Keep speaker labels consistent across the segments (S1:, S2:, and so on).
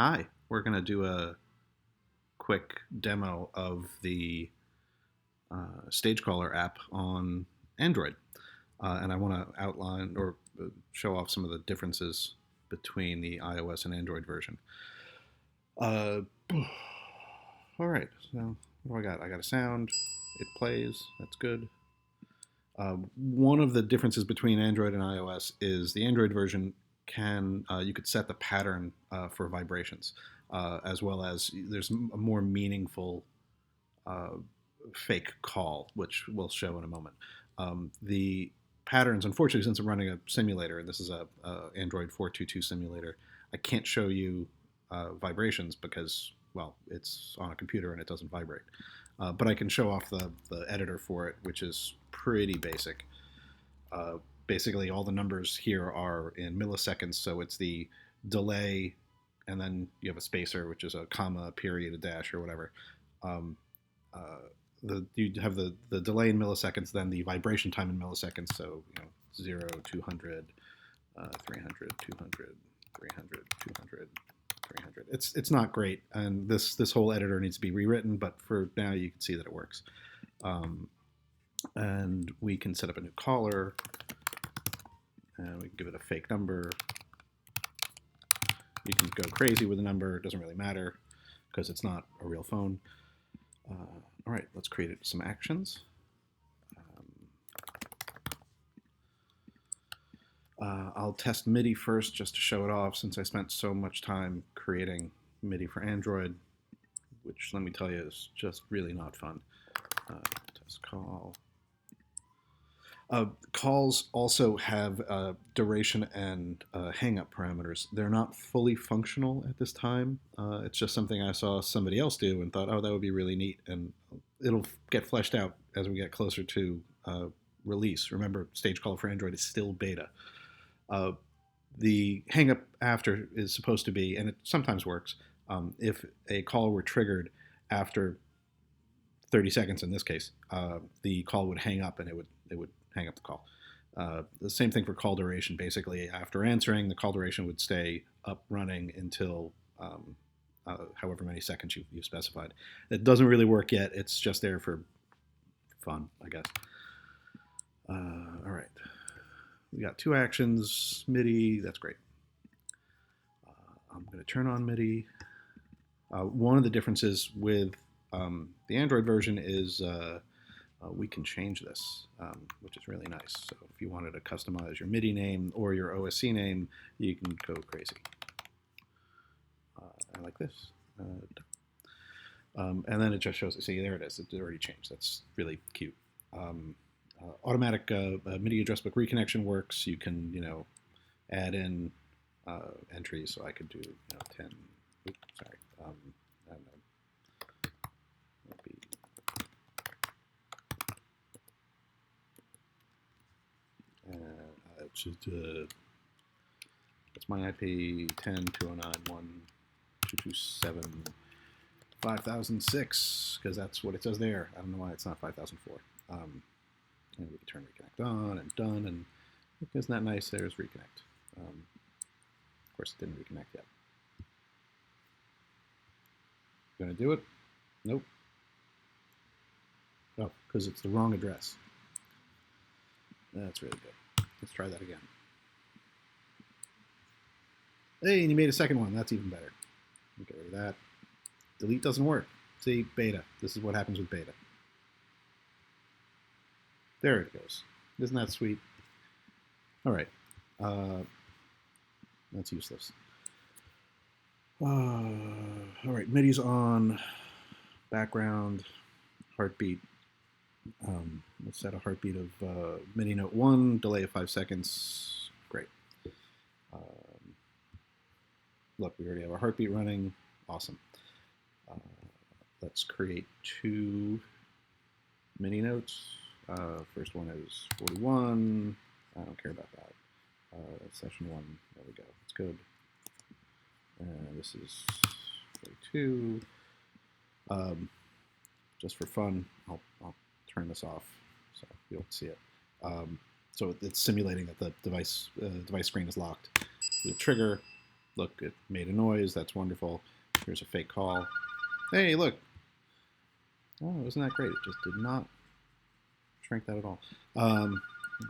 S1: Hi, we're going to do a quick demo of the StageCaller app on Android. And I want to outline or show off some of the differences between the iOS and Android version. Uh, all right, so what do I got? I got a sound. It plays. That's good. One of the differences between Android and iOS is the Android version you could set the pattern for vibrations, as well as there's a more meaningful uh, fake call, which we'll show in a moment. The patterns, unfortunately, since I'm running a simulator, and this is a Android 422 simulator, I can't show you vibrations because, well, it's on a computer and it doesn't vibrate. But I can show off the editor for it, which is pretty basic. Basically, all the numbers here are in milliseconds, so it's the delay, and then you have a spacer, which is a comma, a period, a dash, or whatever. Um, you have the delay in milliseconds, then the vibration time in milliseconds. So 0, 200, 300, 200, 300, 200, 300. It's not great, and this whole editor needs to be rewritten. But for now, you can see that it works. And we can set up a new caller, and we can give it a fake number. You can go crazy with the number. It doesn't really matter because it's not a real phone. All right, let's create some actions. I'll test MIDI first just to show it off, since I spent so much time creating MIDI for Android, which, let me tell you, is just really not fun. Test call. Calls also have duration and hang-up parameters. They're not fully functional at this time. It's just something I saw somebody else do and thought, oh, that would be really neat. And it'll get fleshed out as we get closer to release. Remember, StageCaller for Android is still beta. The hang-up after is supposed to be, and it sometimes works, if a call were triggered after 30 seconds in this case, the call would hang up and it would hang up the call. The same thing for call duration. Basically, after answering, the call duration would stay up running until however many seconds you've specified. It doesn't really work yet. It's just there for fun, I guess. All right. We got two actions, MIDI, that's great. I'm going to turn on MIDI. One of the differences with the Android version is we can change this, which is really nice. So if you wanted to customize your MIDI name or your OSC name, you can go crazy. I like this. And then it just shows, see, there it is. It already changed. That's really cute. Automatic MIDI address book reconnection works. You can, add in entries. So I could do, 10. Oops, sorry. That's my IP 10.209.1.227.5006, because that's what it says there. I don't know why it's not 5004. And we can turn reconnect on and done, and isn't that nice? There's reconnect. Of course, it didn't reconnect yet. Gonna do it? Nope. Oh, because it's the wrong address. That's really good. Let's try that again. Hey, and you made a second one. That's even better. Get rid of that. Delete doesn't work. See, beta. This is what happens with beta. There it goes. Isn't that sweet? All right. That's useless. All right, MIDI's on. Background, heartbeat. Let's set a heartbeat of MIDI note 1, delay of 5 seconds. Great. Look, we already have our heartbeat running. Awesome. Let's create 2 MIDI notes. First one is 41. I don't care about that. Session 1. There we go. It's good. This is 42. Just for fun, I'll turn this off so you don't see it. So it's simulating that the device screen is locked. We'll trigger. look, it made a noise. That's wonderful. Here's a fake call. Hey, look. Oh, isn't that great? It just did not shrink that at all.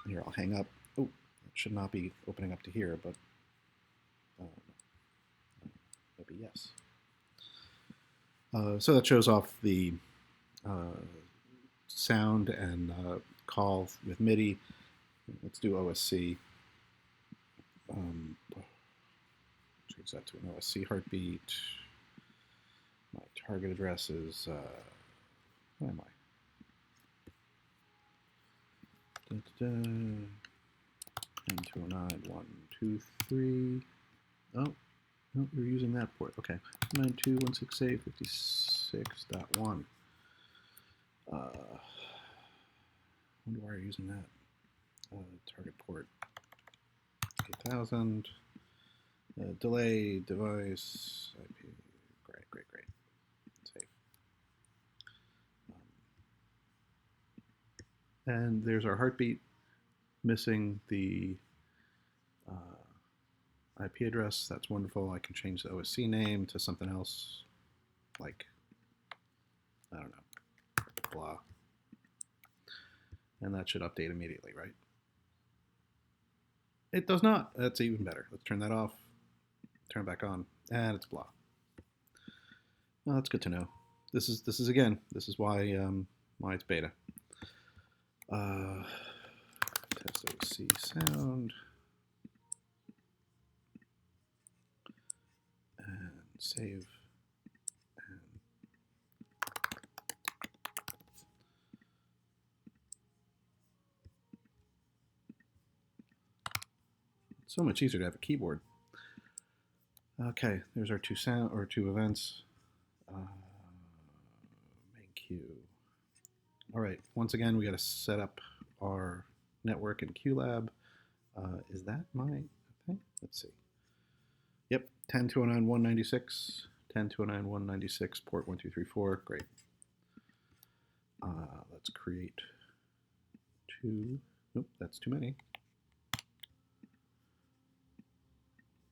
S1: Here, I'll hang up. Oh, it should not be opening up to here, but maybe yes. So that shows off the sound and call with MIDI. Let's do OSC. Change that to an OSC heartbeat. My target address is, where am I? 10.209.123. Oh, no, you're using that port. Okay, 92.168.56.1. Wonder why you're using that. Target port 8000. Delay device IP. Great. Save. And there's our heartbeat, missing the IP address. That's wonderful. I can change the OSC name to something else, like, I don't know, blah. And that should update immediately, right? It does not. That's even better. Let's turn that off, turn it back on, and it's blah. Well, that's good to know. This is why it's beta. Test OC sound. And save. And it's so much easier to have a keyboard. Okay, there's our two events. Main queue. All right, once again, we got to set up our network in QLab. Is that my thing? Let's see. Yep, 10.209.196, 10.209.196, port 1234. Great. Let's create two. Nope, that's too many.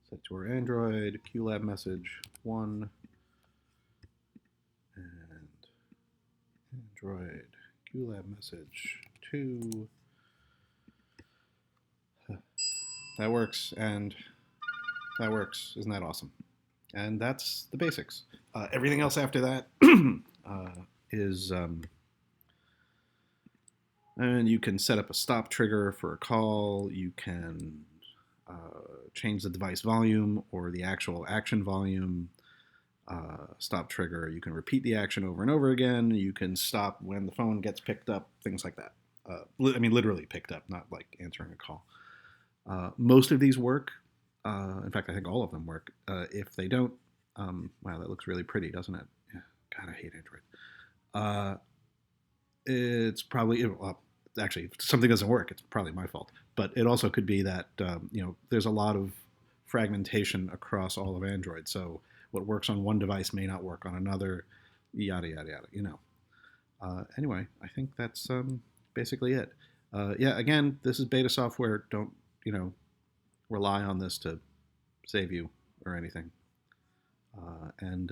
S1: Set to our Android, QLab message 1, and Android QLab message 2. That works, and that works. Isn't that awesome? And that's the basics. Everything else after that is, and you can set up a stop trigger for a call. You can change the device volume or the actual action volume. Stop trigger. You can repeat the action over and over again. You can stop when the phone gets picked up, things like that. I mean, literally picked up, not like answering a call. Most of these work. In fact, I think all of them work. If they don't, wow, that looks really pretty, doesn't it? Yeah, God, I hate Android. It's probably, actually, if something doesn't work, it's probably my fault. But it also could be that, there's a lot of fragmentation across all of Android. So what works on one device may not work on another, yada, yada, yada, Anyway, I think that's basically it. Yeah, again, this is beta software. Don't, rely on this to save you or anything. And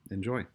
S1: enjoy.